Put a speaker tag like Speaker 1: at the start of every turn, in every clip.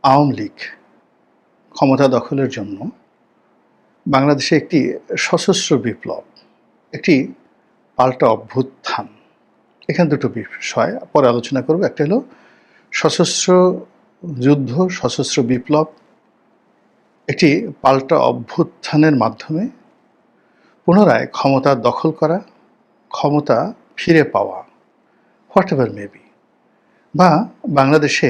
Speaker 1: আওয়ামী লীগ ক্ষমতা দখলের জন্য বাংলাদেশে একটি সশস্ত্র বিপ্লব, একটি পাল্টা অভ্যুত্থান, এখানে দুটো বিষয় পরে আলোচনা করব। একটা হলো সশস্ত্র যুদ্ধ, সশস্ত্র বিপ্লব, একটি পাল্টা অভ্যুত্থানের মাধ্যমে পুনরায় ক্ষমতা দখল করা, ক্ষমতা ফিরে পাওয়া, হোয়াট এভার মেবি, বা বাংলাদেশে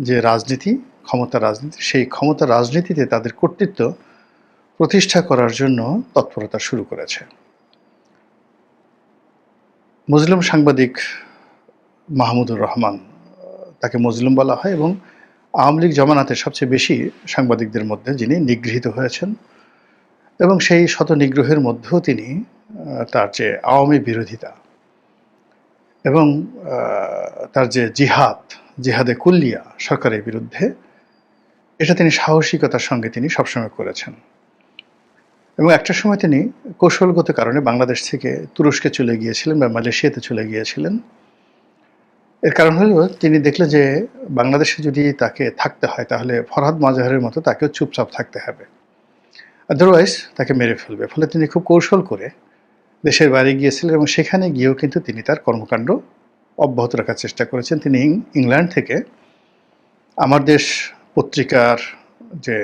Speaker 1: যে রাজনীতি, ক্ষমতা রাজনীতি, সেই ক্ষমতা রাজনীতিতে তাদের কর্তৃত্ব প্রতিষ্ঠা করার জন্য তৎপরতা শুরু করেছে। মজলুম সাংবাদিক মাহমুদুর রহমান, তাকে মজলুম বলা হয়, এবং আওয়ামী লীগ জমানাতে সবচেয়ে বেশি সাংবাদিকদের মধ্যে যিনি নিগৃহীত হয়েছেন, এবং সেই শত নিগ্রহের মধ্যেও তিনি তার যে আওয়ামী বিরোধিতা এবং তার যে জিহাদে কুল্লিয়া সরকারের বিরুদ্ধে, এটা তিনি সাহসিকতার সঙ্গে তিনি সবসময় করেছেন। এবং একটা সময় তিনি কৌশলগত কারণে বাংলাদেশ থেকে তুরস্কে চলে গিয়েছিলেন বা মালয়েশিয়াতে চলে গিয়েছিলেন। এর কারণ হলো তিনি দেখলেন যে বাংলাদেশে যদি তাকে থাকতে হয় তাহলে ফরহাদ মাজহারের মতো তাকেও চুপচাপ থাকতে হবে, আদারওয়াইজ তাকে মেরে ফেলবে। ফলে তিনি খুব কৌশল করে দেশের বাইরে গিয়েছিলেন, এবং সেখানে গিয়েও কিন্তু তিনি তার কর্মকাণ্ড অব্যাহত রাখার চেষ্টা করেছেন। তিনি ইংল্যান্ড থেকে আমার দেশ পত্রিকার যে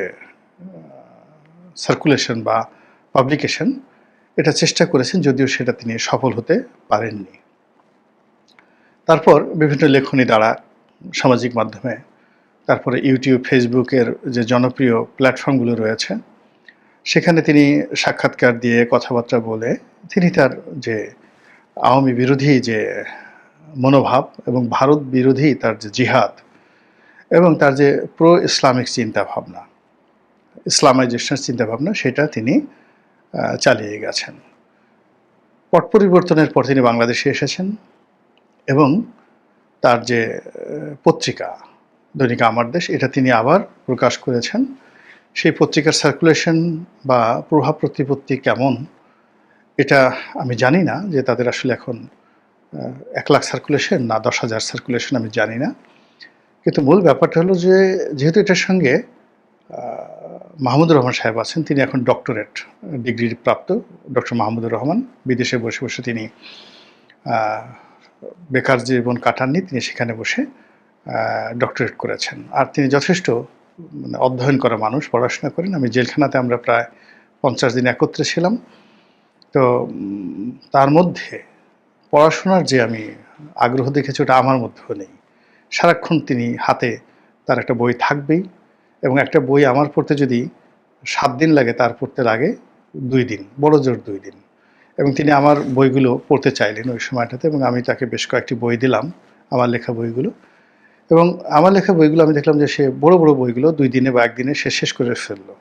Speaker 1: সার্কুলেশন বা পাবলিকেশন, এটা চেষ্টা করেছেন, যদিও সেটা তিনি সফল হতে পারেননি। তারপর বিভিন্ন লেখনী দ্বারা, সামাজিক মাধ্যমে, তারপরে ইউটিউব, ফেসবুকের যে জনপ্রিয় প্ল্যাটফর্মগুলো রয়েছে, সেখানে তিনি সাক্ষাৎকার দিয়ে, কথাবার্তা বলে তিনি তার যে আওয়ামী বিরোধী যে মনোভাব এবং ভারত বিরোধী তার যে জিহাদ এবং তার যে প্রো ইসলামিক চিন্তাভাবনা, ইসলামাইজেশনের চিন্তাভাবনা, সেটা তিনি চালিয়ে গেছেন। পট পরিবর্তনের পর তিনি বাংলাদেশে এসেছেন এবং তার যে পত্রিকা দৈনিক আমার দেশ, এটা তিনি আবার প্রকাশ করেছেন। সেই পত্রিকার সার্কুলেশন বা প্রভাব প্রতিপত্তি কেমন, এটা আমি জানি না, যে তাদের আসলে এখন 1 লাখ সার্কুলেশন না 10,000 সার্কুলেশন আমি জানি না। কিন্তু মূল ব্যাপারটা হলো যে যেহেতু এটার সঙ্গে মাহমুদুর রহমান সাহেব আছেন, তিনি এখন ডক্টরেট ডিগ্রি প্রাপ্ত ডক্টর মাহমুদুর রহমান, বিদেশে বসে বসে তিনি বেকার জীবন কাটাননি, তিনি সেখানে বসে ডক্টরেট করেছেন। আর তিনি যথেষ্ট অধ্যয়ন করা মানুষ, পড়াশোনা করেন। আমি জেলখানাতে আমরা প্রায় 50 দিন একত্রে ছিলাম। তো তার মধ্যে পড়াশোনার যে আমি আগ্রহ দেখেছি, ওটা আমার মধ্যেও নেই। সারাক্ষণ তিনি হাতে তার একটা বই থাকবেই, এবং একটা বই আমার পড়তে যদি 7 দিন লাগে, তার পড়তে লাগে 2 দিন, বড় জোর 2 দিন। এবং তিনি আমার বইগুলো পড়তে চাইলেন ওই সময়টাতে, এবং আমি তাকে বেশ কয়েকটি বই দিলাম, আমার লেখা বইগুলো। এবং আমার লেখা বইগুলো আমি দেখলাম যে সে বড় বড় বইগুলো 2 দিনে বা 1 দিনে সে শেষ করে ফেললো।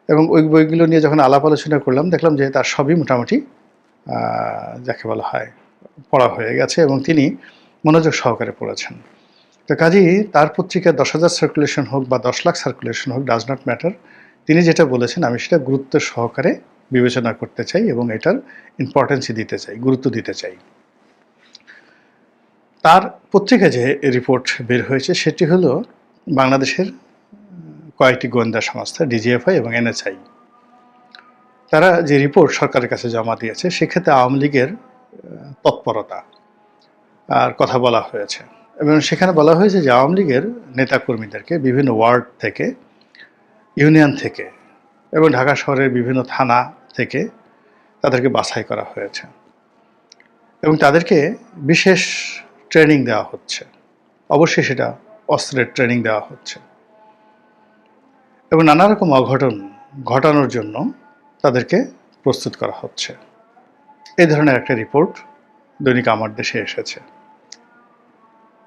Speaker 1: এবং ওই বইগুলো নিয়ে যখন আলাপ আলোচনা করলাম, দেখলাম যে তার সবই মোটামুটি যাকে বলা হয় পড়া হয়ে গেছে, এবং তিনি মনোযোগ সহকারে পড়েছেন। তো কাজেই তার পত্রিকায় 10,000 সার্কুলেশন হোক বা 10 লাখ সার্কুলেশন হোক, ডাজ নট ম্যাটার। তিনি যেটা বলেছেন আমি সেটা গুরুত্ব সহকারে বিবেচনা করতে চাই, এবং এটার ইম্পর্টেন্সই দিতে চাই, গুরুত্ব দিতে চাই। তার পত্রিকায় যে রিপোর্ট বের হয়েছে, সেটি হলো বাংলাদেশের কয়েকটি গোয়েন্দা সংস্থা, ডিজিএফআই এবং এনএসআই, তারা যে রিপোর্ট সরকারের কাছে জমা দিয়েছে, সেক্ষেত্রে আওয়ামী লীগের তৎপরতা আর কথা বলা হয়েছে। এবং সেখানে বলা হয়েছে যে আওয়ামী লীগের নেতাকর্মীদেরকে বিভিন্ন ওয়ার্ড থেকে, ইউনিয়ন থেকে এবং ঢাকা শহরের বিভিন্ন থানা থেকে তাদেরকে বাছাই করা হয়েছে, এবং তাদেরকে বিশেষ ট্রেনিং দেওয়া হচ্ছে। অবশ্যই সেটা অস্ত্রের ট্রেনিং দেওয়া হচ্ছে, এবং নানা রকম অঘটন ঘটানোর জন্য তাদেরকে প্রস্তুত করা হচ্ছে। এই ধরনের একটা রিপোর্ট দৈনিক আমার দেশে এসেছে।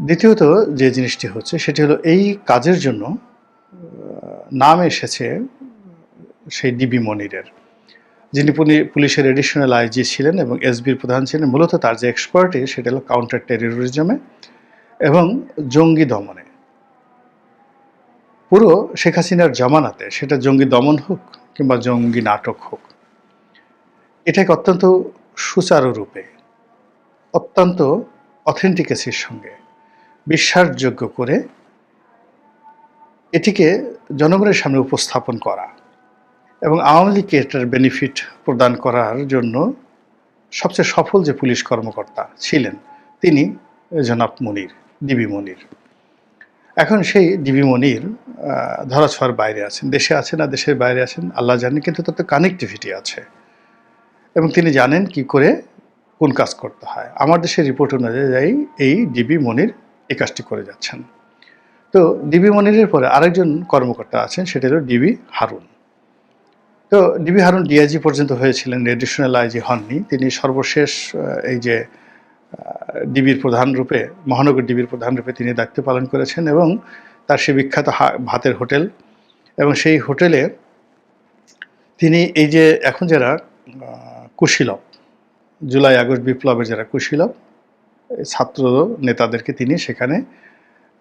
Speaker 1: দ্বিতীয়ত যে জিনিসটি হচ্ছে, সেটি হলো এই কাজের জন্য নাম এসেছে সেই ডিবি মনিরের, যিনি পুলিশের এডিশনাল আইজি ছিলেন এবং এসবির প্রধান ছিলেন। মূলত তার যে এক্সপার্টিস, সেটা হলো কাউন্টার টেররিজমে এবং জঙ্গি দমনে। পুরো শেখ হাসিনার জমানাতে, সেটা জঙ্গি দমন হোক কিংবা জঙ্গি নাটক হোক, এটাকে অত্যন্ত সুচারুরূপে, অত্যন্ত অথেন্টিকেসির সঙ্গে বিশ্বাসযোগ্য করে এটিকে জনগণের সামনে উপস্থাপন করা এবং আওয়ামী লীগকে এটার বেনিফিট প্রদান করার জন্য সবচেয়ে সফল যে পুলিশ কর্মকর্তা ছিলেন তিনি জনাব মনির, ডিবি মনির। এখন সেই ডিবি মনির ধরাছোঁয়ার বাইরে আছেন, দেশে আছেন না দেশের বাইরে আছেন আল্লাহ জানেন, কিন্তু তাতে কানেক্টিভিটি আছে এবং তিনি জানেন কি করে কোন কাজ করতে হয়। আমার দেশের রিপোর্ট অনুযায়ী এই ডিবি মনির এই কাজটি করে যাচ্ছেন। তো ডিবি মনিরের পরে আরেকজন কর্মকর্তা আছেন, সেটা হলো ডিবি হারুন। তো ডিবি হারুন ডিআইজি পর্যন্ত হয়েছিলেন, এডিশনাল আইজি হননি। তিনি সর্বশেষ এই যে ডিবির প্রধান রূপে, মহানগর ডিবির প্রধান রূপে তিনি দায়িত্ব পালন করেছেন এবং তার সে বিখ্যাত ভাতের হোটেল, এবং সেই হোটেলে তিনি এই যে এখন যারা কুশীলব, জুলাই আগস্ট বিপ্লবের যারা কুশীলব ছাত্র নেতাদেরকে তিনি সেখানে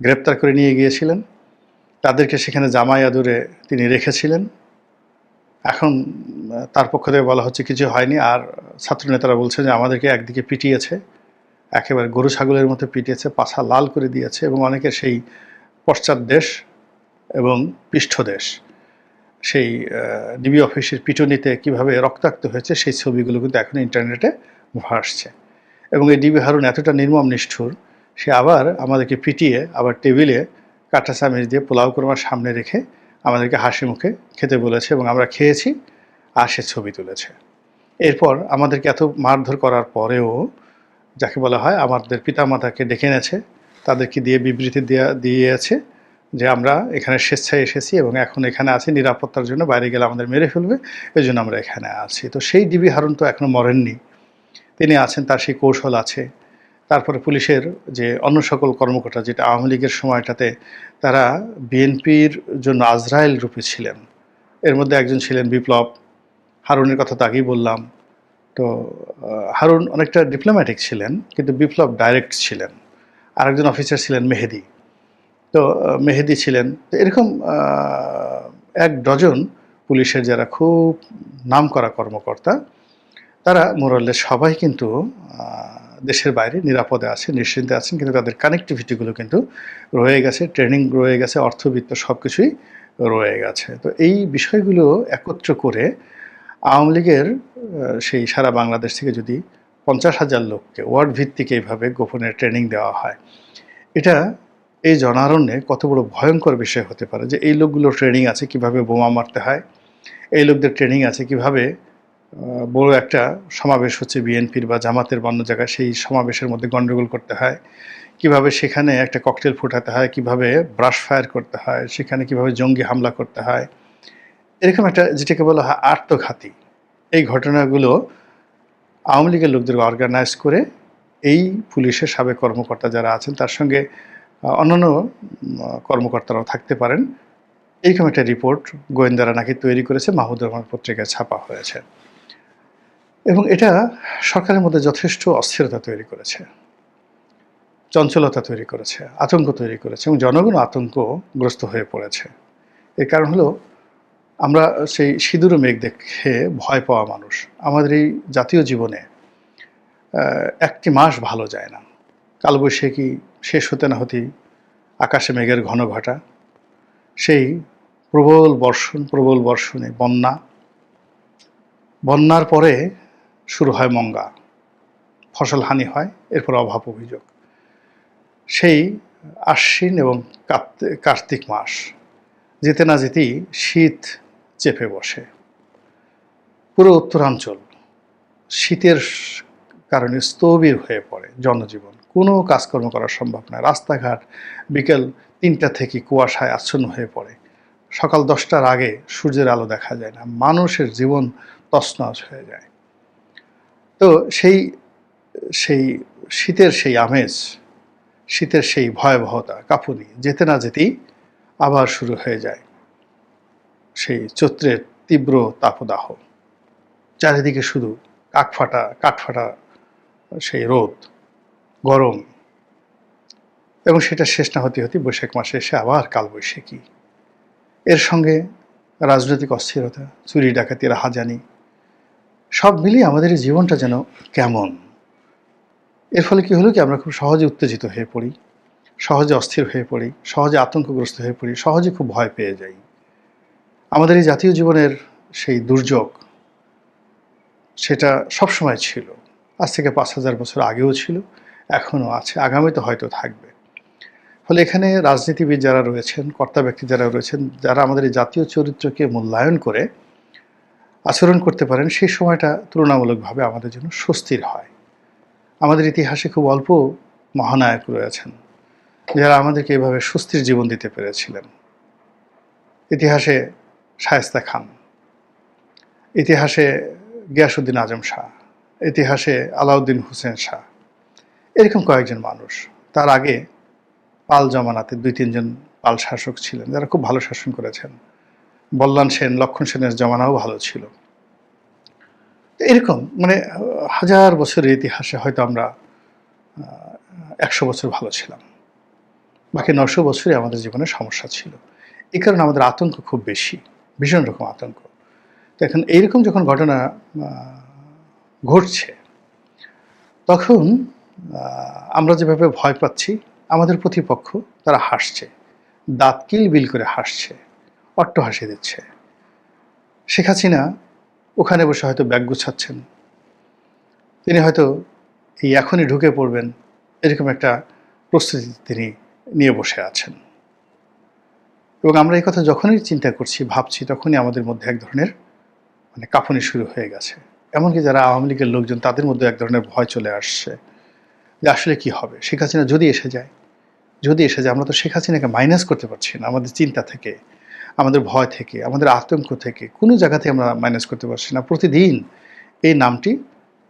Speaker 1: গ্রেপ্তার করে নিয়ে গিয়েছিলেন, তাদেরকে সেখানে জামাই আদরে তিনি রেখেছিলেন। এখন তার পক্ষ থেকে বলা হচ্ছে কিছু হয়নি, আর ছাত্র নেতারা বলছে যে আমাদেরকে একদিকে পিটিয়েছে, একেবারে গরু ছাগলের মতো পিটিয়েছে, পাছা লাল করে দিয়েছে, এবং অনেকে সেই পশ্চাৎদেশ এবং পৃষ্ঠদেশ সেই ডিবি অফিসের পিটুনিতে কীভাবে রক্তাক্ত হয়েছে সেই ছবিগুলো কিন্তু এখন ইন্টারনেটে ভাসছে। এবং এই ডিবি হারুন এতটা নির্মম নিষ্ঠুর, সে আবার আমাদেরকে পিটিয়ে আবার টেবিলে কাঁটা চামচ দিয়ে পোলাও কোরমার সামনে রেখে আমাদেরকে হাসি মুখে খেতে বলেছে এবং আমরা খেয়েছি, আর সে ছবি তুলেছে। এরপর আমাদেরকে এত মারধর করার পরেও যাকে বলা হয় আমাদের পিতামাতাকে ডেকে এনেছে, তাদেরকে দিয়ে বিবৃতি দিয়েছে যে আমরা এখানে স্বেচ্ছায় এসেছি এবং এখন এখানে আছি নিরাপত্তার জন্য, বাইরে গেলে আমাদের মেরে ফেলবে, এই জন্য আমরা এখানে আছি। তো সেই ডিবি হারুন তো এখনও মরেননি, তিনি আছেন, তার সেই কৌশল আছে। তারপরে পুলিশের যে অন্য সকল কর্মকর্তা, যেটা আওয়ামী লীগের সময়টাতে তারা বিএনপির জন্য আজরায়েল রূপে ছিলেন, এর মধ্যে একজন ছিলেন বিপ্লব। হারুনের কথা তো আগেই বললাম। তো হারুন অনেকটা ডিপ্লোম্যাটিক ছিলেন, কিন্তু বিপ্লব ডাইরেক্ট ছিলেন। আরেকজন অফিসার ছিলেন মেহেদি। তো মেহেদি ছিলেন। তো এরকম এক ডজন পুলিশের যারা খুব নামকরা কর্মকর্তা, তারা মোরালে সবাই কিন্তু দেশের বাইরে নিরাপদে আছে, নিশ্চিন্তে আছেন, কিন্তু তাদের কানেক্টিভিটিগুলো কিন্তু রয়ে গেছে, ট্রেনিং রয়ে গেছে, অর্থবিত্ত সব কিছুই রয়ে গেছে। তো এই বিষয়গুলো একত্র করে আওয়ামী লীগের সেই সারা বাংলাদেশ থেকে যদি 50,000 লোককে ওয়ার্ড ভিত্তিক এইভাবে গোপনে ট্রেনিং দেওয়া হয়, এটা এই জনারণ্যে কত বড় ভয়ঙ্কর বিষয় হতে পারে যে এই লোকগুলোর ট্রেনিং আছে কিভাবে বোমা মারতে হয়, এই লোকদের ট্রেনিং আছে কিভাবে বড় একটা সমাবেশ হচ্ছে বিএনপির বা জামাতের অন্য জায়গায়, সেই সমাবেশের মধ্যে গণ্ডগোল করতে হয়, কিভাবে সেখানে একটা ককটেল ফুটাতে হয়, কিভাবে ব্রাশ ফায়ার করতে হয়, সেখানে কিভাবে জঙ্গি হামলা করতে হয়, এরকম একটা যেটাকে বলা হয় আত্মঘাতী এই ঘটনাগুলো আওয়ামী লীগের লোকদের অর্গানাইজ করে এই পুলিশের সাবেক কর্মকর্তা যারা আছেন, তার সঙ্গে অন্যান্য কর্মকর্তারাও থাকতে পারেন, এইরকম একটা রিপোর্ট গোয়েন্দারা নাকি তৈরি করেছে, মাহমুদুর রহমান পত্রিকায় ছাপা হয়েছে। এবং এটা সরকারের মধ্যে যথেষ্ট অস্থিরতা তৈরি করেছে, চঞ্চলতা তৈরি করেছে, আতঙ্ক তৈরি করেছে, এবং জনগণ আতঙ্কগ্রস্ত হয়ে পড়েছে। এর কারণ হলো আমরা সেই সিঁদুর মেঘ দেখে ভয় পাওয়া মানুষ। আমাদের এই জাতীয় জীবনে একটি মাস ভালো যায় না, কালবৈশাখী শেষ হতে না হতেই আকাশে মেঘের ঘন ঘটা, সেই প্রবল বর্ষণে বন্যার পরে শুরু হয় মঙ্গা, ফসল হানি হয়, এরপর অভাব অভিযোগ, সেই আশ্বিন এবং কার্তিক মাস যেতে না যেতেই শীত চেপে বসে। পুরো উত্তরাঞ্চল শীতের কারণে স্থবির হয়ে পড়ে, জনজীবন, কোনো কাজকর্ম করা সম্ভব নয়। রাস্তাঘাট বিকেল 3টা থেকে কুয়াশায় আচ্ছন্ন হয়ে পড়ে, সকাল 10টার আগে সূর্যের আলো দেখা যায় না, মানুষের জীবন তছনছ হয়ে যায়। তো সেই শীতের সেই আমেজ, শীতের সেই ভয়াবহতা, কাঁপুনি যেতে না যেতেই আবার শুরু হয়ে যায় সেই চৈত্রের তীব্র তাপদাহ। চারিদিকে শুধু কাঠফাটা সেই রোদ, গরম, এবং সেটা শেষ না হতে হতে বৈশাখ মাসে এসে আবার কালবৈশাখী। এর সঙ্গে রাজনৈতিক অস্থিরতা, চুরি ডাকাতি, রাহাজানি, সব মিলিয়ে আমাদের এই জীবনটা যেন কেমন। এর ফলে কি হলো কি, আমরা খুব সহজে উত্তেজিত হয়ে পড়ি, সহজে অস্থির হয়ে পড়ি, সহজে আতঙ্কগ্রস্ত হয়ে পড়ি, সহজে খুব ভয় পেয়ে যাই। আমাদের এই জাতীয় জীবনের সেই দুর্যোগ সেটা সবসময় ছিল। আজ থেকে ৫,০০০ বছর আগেও ছিল, এখনও আছে, আগামীতে হয়তো থাকবে। ফলে এখানে রাজনীতিবিদ যারা রয়েছেন, কর্তা ব্যক্তি যারা রয়েছেন, যারা আমাদের এই জাতীয় চরিত্রকে মূল্যায়ন করে আচরণ করতে পারেন, সেই সময়টা তুলনামূলকভাবে আমাদের জন্য স্বস্তির হয়। আমাদের ইতিহাসে খুব অল্প মহানায়ক রয়েছেন যারা আমাদেরকে এভাবে স্বস্তির জীবন দিতে পেরেছিলেন। ইতিহাসে শায়েস্তা খান, ইতিহাসে গিয়াসউদ্দিন আজম শাহ, ইতিহাসে আলাউদ্দিন হোসেন শাহ, এরকম কয়েকজন মানুষ। তার আগে পাল জমানাতে ২-৩ জন পাল শাসক ছিলেন যারা খুব ভালো শাসন করেছেন। বল্লাল সেন, লক্ষণ সেনের জমানাও ভালো ছিল। এরকম মানে হাজার বছরের ইতিহাসে হয়তো আমরা ১০০ বছর ভালো ছিলাম, বাকি ৯০০ বছরই আমাদের জীবনে সমস্যা ছিল। এই কারণে আমাদের আতঙ্ক খুব বেশি, ভীষণ রকম আতঙ্ক। তো এখন এইরকম যখন ঘটনা ঘটছে, তখন আমরা যেভাবে ভয় পাচ্ছি, আমাদের প্রতিপক্ষ তারা হাসছে, দাঁত কিলবিল করে হাসছে, অট্টহাসি দিচ্ছে। শেখ হাসিনা ওখানে বসে হয়তো ব্যাগ গুছাচ্ছেন, তিনি হয়তো এই এখনই ঢুকে পড়বেন এরকম একটা প্রস্তুতি তিনি নিয়ে বসে আছেন। এবং আমরা এই কথা যখনই চিন্তা করছি, ভাবছি, তখনই আমাদের মধ্যে এক ধরনের মানে কাঁপুনি শুরু হয়ে গেছে। এমনকি যারা আওয়ামী লীগের লোকজন, তাদের মধ্যে এক ধরনের ভয় চলে আসছে যে আসলে কি হবে, শেখ হাসিনা যদি এসে যায়, আমরা তো শেখ হাসিনাকে মাইনাস করতে পারছি না। আমাদের চিন্তা থেকে, আমাদের ভয় থেকে, আমাদের আতঙ্ক থেকে, কোনো জায়গাতে আমরা মাইনাস করতে পারছি না। প্রতিদিন এই নামটি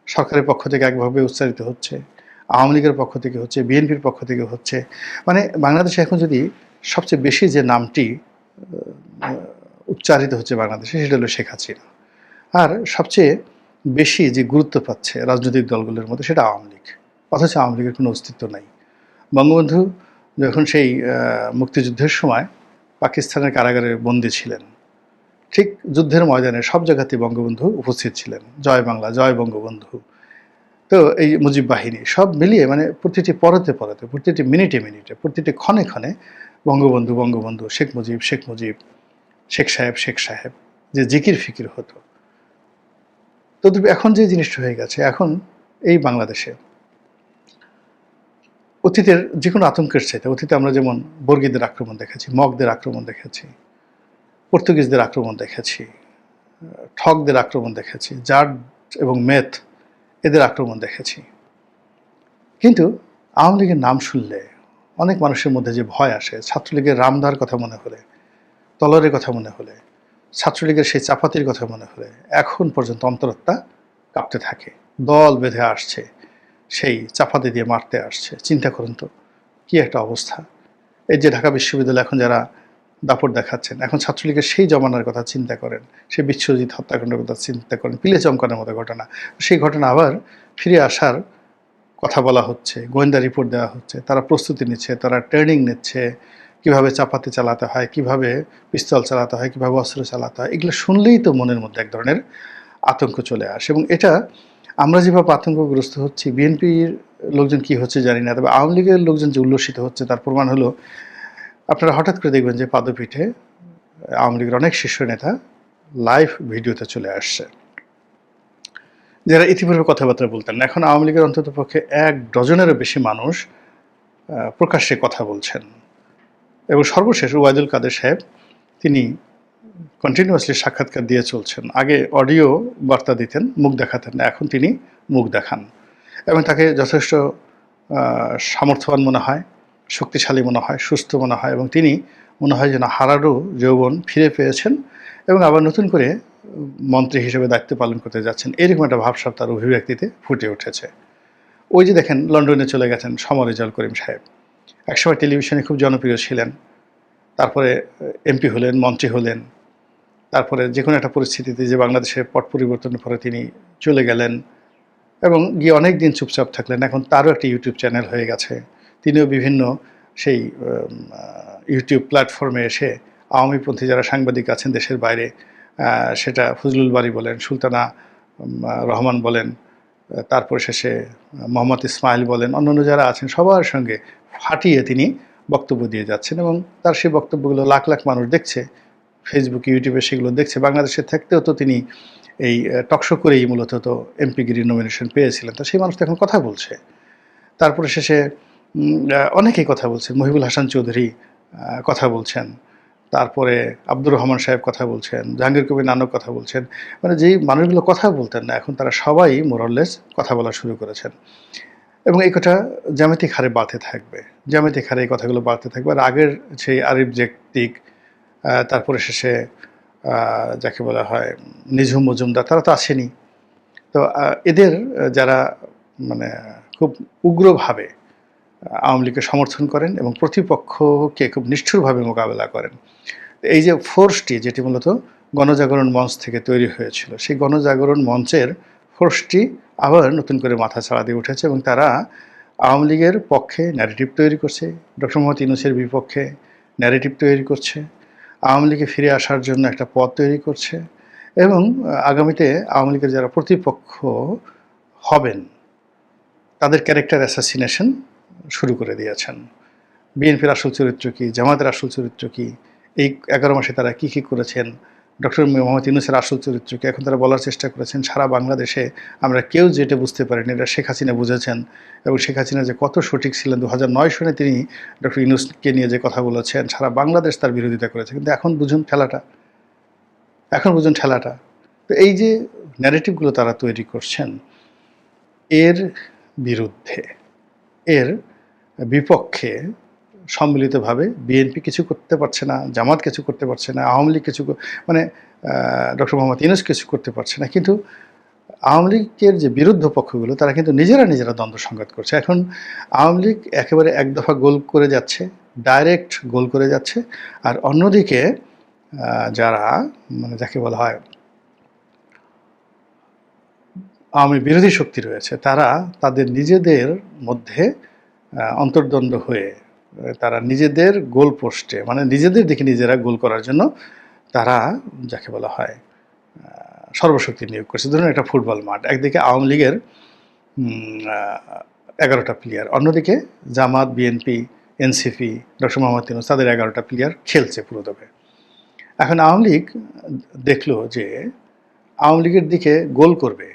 Speaker 1: সরকারের পক্ষ থেকে একভাবে উচ্চারিত হচ্ছে, আওয়ামী লীগের পক্ষ থেকে হচ্ছে, বিএনপির পক্ষ থেকে হচ্ছে। মানে বাংলাদেশে এখন যদি সবচেয়ে বেশি যে নামটি উচ্চারিত হচ্ছে বাংলাদেশে, সেটা হলো শেখ হাসিনা। আর সবচেয়ে বেশি যে গুরুত্ব পাচ্ছে রাজনৈতিক দলগুলোর মধ্যে, সেটা আওয়ামী লীগ। অথচ আওয়ামী লীগের কোনো অস্তিত্ব নাই। বঙ্গবন্ধু যখন সেই মুক্তিযুদ্ধের সময় পাকিস্তানের কারাগারে বন্দী ছিলেন, ঠিক যুদ্ধের ময়দানে সব জায়গাতেই বঙ্গবন্ধু উপস্থিত ছিলেন। জয় বাংলা, জয় বঙ্গবন্ধু। তো এই মুজিব বাহিনী সব মিলিয়ে মানে প্রতিটি পরতে, প্রতিটি মিনিটে, প্রতিটি ক্ষণে ক্ষণে বঙ্গবন্ধু, বঙ্গবন্ধু, শেখ মুজিব, শেখ মুজিব, শেখ সাহেব, শেখ সাহেব, যে জিকির ফিকির হতো। তো এখন যে জিনিসটা হয়ে গেছে, এখন এই বাংলাদেশে অতীতের যে কোনো আতঙ্কের চাইতে, অতীতে আমরা যেমন বর্গীদের আক্রমণ দেখেছি, মগদের আক্রমণ দেখেছি, পর্তুগিজদের আক্রমণ দেখেছি, ঠকদের আক্রমণ দেখেছি, জাট এবং মেথ এদের আক্রমণ দেখেছি। কিন্তু আওয়ামী লীগের নাম শুনলে অনেক মানুষের মধ্যে যে ভয় আসে, ছাত্রলীগের রামদার কথা মনে হলে, তলরের কথা মনে হলে, ছাত্রলীগের সেই চাপাতির কথা মনে হলে এখন পর্যন্ত অন্তরাত্মা কাঁপতে থাকে। দল বেঁধে আসছে, সেই চাপাতি দিয়ে মারতে আসছে। চিন্তা করুন তো কি একটা অবস্থা। এই যে ঢাকা বিশ্ববিদ্যালয়ে এখন যারা দাপট দেখাচ্ছেন, এখন ছাত্রলীগের সেই জমানার কথা চিন্তা করেন, সেই বিশ্বজিৎ হত্যাকাণ্ডের কথা চিন্তা করেন, পিলে চমকানোর মতো ঘটনা। সেই ঘটনা আবার ফিরে আসার কথা বলা হচ্ছে, গোয়েন্দা রিপোর্ট দেওয়া হচ্ছে, তারা প্রস্তুতি নিচ্ছে, তারা ট্রেনিং নিচ্ছে, কীভাবে চাপাতি চালাতে হয়, কীভাবে পিস্তল চালাতে হয়, কীভাবে অস্ত্র চালাতে হয়। এগুলো শুনলেই তো মনের মধ্যে এক ধরনের আতঙ্ক চলে আসে। এবং এটা আমরা যেভাবে আতঙ্কগ্রস্ত হচ্ছি, বিএনপির লোকজন কি হচ্ছে জানি না, তবে আওয়ামী লীগের লোকজন যে উল্লসিত হচ্ছে তার প্রমাণ হলো, আপনারা হঠাৎ করে দেখবেন যে পাদপীঠে আওয়ামী লীগের অনেক শীর্ষ নেতা লাইভ ভিডিওতে চলে আসছে, যারা ইতিপূর্বে কথাবার্তা বলতেন না। এখন আওয়ামী লীগের অন্ততপক্ষে ১ ডজনেরও বেশি মানুষ প্রকাশ্যে কথা বলছেন। এবং সর্বশেষ ওবায়দুল কাদের সাহেব, তিনি কন্টিনিউয়াসলি সাক্ষাৎকার দিয়ে চলছেন। আগে অডিও বার্তা দিতেন, মুখ দেখাতেন না, এখন তিনি মুখ দেখান এবং তাকে যথেষ্ট সামর্থ্যবান মনে হয়, শক্তিশালী মনে হয়, সুস্থ মনে হয় এবং তিনি মনে হয় যেন হারানো যৌবন ফিরে পেয়েছেন এবং আবার নতুন করে মন্ত্রী হিসেবে দায়িত্ব পালন করতে যাচ্ছেন। এরকম একটা ভাবসাব তার অভিব্যক্তিতে ফুটে উঠেছে। ওই যে দেখেন লন্ডনে চলে গেছেন সম রেজাউল করিম সাহেব, একসময় টেলিভিশনে খুব জনপ্রিয় ছিলেন, তারপরে এমপি হলেন, মন্ত্রী হলেন, তারপরে যে কোনো একটা পরিস্থিতিতে যে বাংলাদেশের পট পরিবর্তনের পরে তিনি চলে গেলেন এবং গিয়ে অনেক দিন চুপচাপ থাকলেন। এখন তারও একটা ইউটিউব চ্যানেল হয়ে গেছে। তিনিও বিভিন্ন সেই ইউটিউব প্ল্যাটফর্মে এসে আওয়ামীপন্থী যারা সাংবাদিক আছেন দেশের বাইরে, সেটা ফজলুল বারী বলেন, সুলতানা রহমান বলেন, তারপরে শেষে মোহাম্মদ ইসমাইল বলেন, অন্যান্য যারা আছেন সবার সঙ্গে ফাটিয়ে তিনি বক্তব্য দিয়ে যাচ্ছেন এবং তার সেই বক্তব্যগুলো লাখ লাখ মানুষ দেখছে, ফেসবুক, ইউটিউবে সেগুলো দেখছে। বাংলাদেশে থাকতেও তো তিনি এই টকশো করেই মূলত তো এমপিগিরি নমিনেশন পেয়েছিলেন। তো সেই মানুষ তো এখন কথা বলছে। তারপরে শেষে অনেকেই কথা বলছেন। মহিবুল হাসান চৌধুরী কথা বলছেন। তারপরে আব্দুর রহমান সাহেব কথা বলছেন, জাহাঙ্গীর কবির নানক কথা বলছেন। মানে যেই মানুষগুলো কথা বলতেন না, এখন তারা সবাই মোরাললেস কথা বলা শুরু করেছেন। এবং এই কথা জ্যামিতিক হারে বাড়তে থাকবে। জ্যামিতিক হারে এই কথাগুলো বাড়তে থাকবে। আর আগের সেই আরিফ জেকতিক, তারপরে শেষে যাকে বলা হয় নিঝুম মজুমদার, তারা তো আসেনি। তো এদের যারা মানে খুব উগ্রভাবে আওয়ামী লীগকে সমর্থন করেন এবং প্রতিপক্ষকে খুব নিষ্ঠুরভাবে মোকাবেলা করেন, এই যে ফোর্সটি যেটি মূলত গণজাগরণ মঞ্চ থেকে তৈরি হয়েছিল, সেই গণজাগরণ মঞ্চের ফোর্সটি আবার নতুন করে মাথাচাড়া দিয়ে উঠেছে এবং তারা আওয়ামী লীগের পক্ষে ন্যারেটিভ তৈরি করছে, ডক্টর মোহাম্মদ ইউনূসের বিপক্ষে ন্যারেটিভ তৈরি করছে, আওয়ামী লীগে ফিরে আসার জন্য একটা পথ তৈরি করছে এবং আগামীতে আওয়ামী লীগের যারা প্রতিপক্ষ হবেন তাদের ক্যারেক্টার অ্যাসাসিনেশন শুরু করে দিয়েছেন। বিএনপির আসল চরিত্র কী, জামাতের আসল চরিত্র কী, এই 11 মাসে তারা কী কী করেছেন, ডক্টর মোহাম্মদ ইউনূসের আসল চরিত্র কী, এখন তারা বলার চেষ্টা করেছেন সারা বাংলাদেশে আমরা কেউ যেটা বুঝতে পারিনি এটা শেখ হাসিনা বুঝেছেন এবং শেখ হাসিনা যে কত সঠিক ছিলেন। 2009 সনে তিনি ডক্টর ইউনূসকে নিয়ে যে কথা বলেছেন, সারা বাংলাদেশ তার বিরোধিতা করেছে। কিন্তু এখন বুঝুন ঠেলাটা, তো এই যে ন্যারেটিভগুলো তারা তৈরি করছেন, এর বিরুদ্ধে, এর বিপক্ষে সম্মিলিতভাবে বিএনপি কিছু করতে পারছে না, জামাত কিছু করতে পারছে না, আওয়ামী লীগ কিছু মানে ডক্টর মোহাম্মদ ইউনূস কিছু করতে পারছে না। কিন্তু আওয়ামী লীগের যে বিরুদ্ধ পক্ষগুলো তারা কিন্তু নিজেরা দ্বন্দ্ব সংঘাত করছে। এখন আওয়ামী লীগ একেবারে এক দফা গোল করে যাচ্ছে, ডাইরেক্ট গোল করে যাচ্ছে। আর অন্যদিকে যারা মানে যাকে বলা হয় আওয়ামী বিরোধী শক্তি রয়েছে, তারা তাদের নিজেদের মধ্যে অন্তর্দ্বন্দ্ব হয়ে তারা নিজেদের গোল পোস্টে মানে নিজেদের দিকে নিজেরা গোল করার জন্য তারা যাকে বলা হয় সর্বশক্তি নিয়োগ করছে। ধরুন একটা ফুটবল মাঠ, একদিকে আওয়ামী লীগের 11টা প্লেয়ার, অন্যদিকে Jamaat, BNP, NCP, doctor Mohammad Yunus তাদের 11টা প্লেয়ার খেলছে পুরোদমে। এখন আওয়ামী লীগ দেখলো যে আওয়ামী লীগের দিকে গোল করবে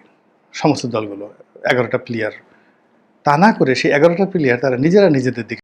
Speaker 1: সমস্ত দলগুলো 11টা প্লেয়ার, তা না করে সেই 11টা প্লেয়ার তারা নিজেরা নিজেদের দিকে